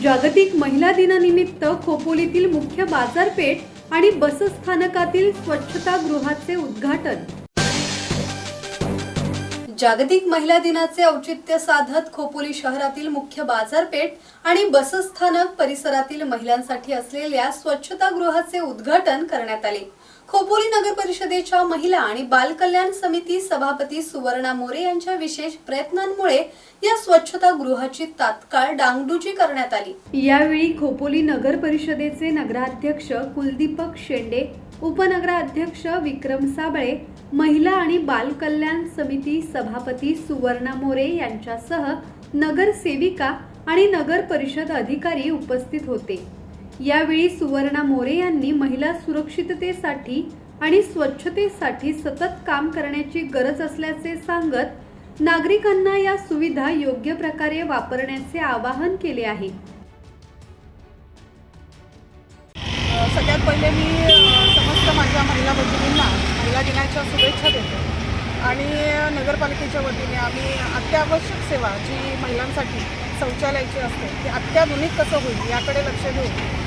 जागतिक महिला दिनानिमित्त खोपोलीतील मुख्य बाजारपेठ आणि बसस्थानकातील स्वच्छतागृहाचे उद्घाटन। जागतिक महिला दिनाचे औचित्य साधत खोपोली शहरातील मुख्य बाजारपेठ आणि बसस्थानक परिसरातील महिलांसाठी असलेल्या स्वच्छतागृहाचे उद्घाटन करण्यात आले। खोपोली नगर परिषदेच्या महिला आणि बाल कल्याण समिती सभापती सुवर्णा मोरे यांच्या विशेष प्रयत्नांमुळे या स्वच्छतागृहाची तात्काळ डागडुजी करण्यात आली। यावेळी खोपोली नगर परिषदेचे नगराध्यक्ष कुलदीपक शेंडे, उपनगराध्यक्ष विक्रम साबळे, महिला आणि बाल कल्याण समिती सभापती सुवर्णा मोरे यांच्यासह नगरसेविका आणि नगर परिषद अधिकारी उपस्थित होते। यावेळी सुवर्णा मोरे यांनी महिला सुरक्षिततेसाठी आणि स्वच्छतेसाठी सतत काम करण्याची गरज असल्याचे सांगत नागरिकांना या सुविधा योग्य प्रकारे वापरण्याचे आवाहन केले आहे। सगळ्यात पहिले मी समस्त माझ्या महिला भगिनींना महिला दिनाच्या शुभेच्छा देतो आणि नगरपालिकेच्या वतीने आम्ही अत्यावश्यक सेवा जी महिलांसाठी शौचालयाची असते ती अत्याधुनिक कसं होईल याकडे लक्ष देऊन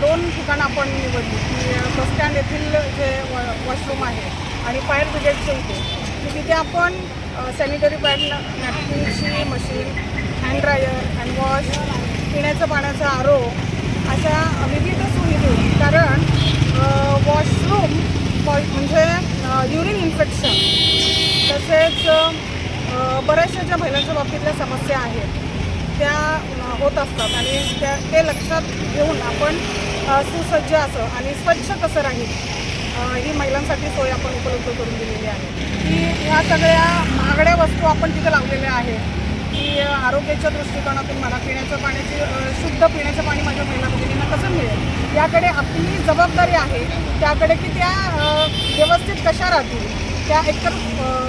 दोन ठिकाणं आपण निवडली की बसस्टँड येथील जे वॉशरूम आहे आणि फायर ब्रिगेडच्या इथे की तिथे आपण सॅनिटरी पॅड, नॅपकिनची मशीन, हँड ड्रायर, हँडवॉश, पिण्याचं पाण्याचा आरो अशा विविध सोयी देऊ। कारण वॉशरूम म्हणजे युरिन इन्फेक्शन तसेच बऱ्याचशा ज्या महिलांच्या बाबतीतल्या समस्या आहेत त्या होत असतात आणि ते लक्षात घेऊन आपण सुसज्ज असं आणि स्वच्छ कसं राहील ही महिलांसाठी सोय आपण उपलब्ध करून दिलेली आहे। की ह्या सगळ्या महागड्या वस्तू आपण तिथे लावलेल्या आहेत की आरोग्याच्या दृष्टिकोनातून मला पिण्याच्या पाण्याची शुद्ध पिण्याचं पाणी माझ्या महिला भगिनींना कसं मिळेल याकडे आपली जबाबदारी आहे। त्याकडे की त्या व्यवस्थित कशा राहतील त्या एकतर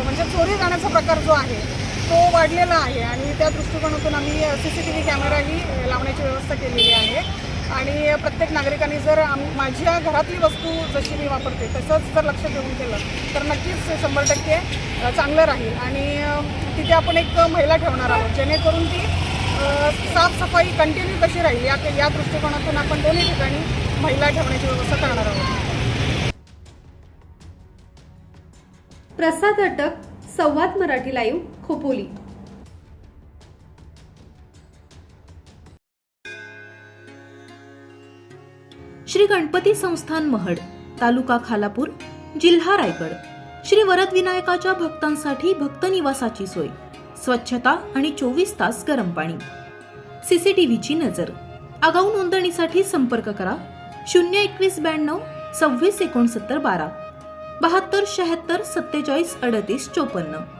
म्हणजे चोरी जाण्याचा प्रकार जो आहे तो वाढलेला आहे आणि त्या दृष्टिकोनातून आम्ही CCTV कॅमेराही लावण्याची व्यवस्था केलेली आहे आणि प्रत्येक नागरिकांनी जर माझ्या घरातली वस्तू जशी मी वापरते तसंच जर लक्ष देऊन केलं तर नक्कीच 100% चांगलं राहील आणि तिथे आपण एक महिला ठेवणार आहोत जेणेकरून ती साफसफाई कंटिन्यू कशी राहील या दृष्टिकोनातून आपण दोन्ही ठिकाणी महिला ठेवण्याची व्यवस्था करणार आहोत। प्रसाद अटक, संवाद मराठी लाईव्ह, खोपोली। श्री गणपती संस्थान महड, तालुका खालापूर, जिल्हा रायगड। श्री वरदविनायकाच्या भक्तांसाठी भक्त निवासाची सोय, स्वच्छता आणि 24 तास गरम पाणी, CCTVची नजर। आगाऊ नोंदणीसाठी संपर्क करा 02192 26 69 12 72 76 47 38 54।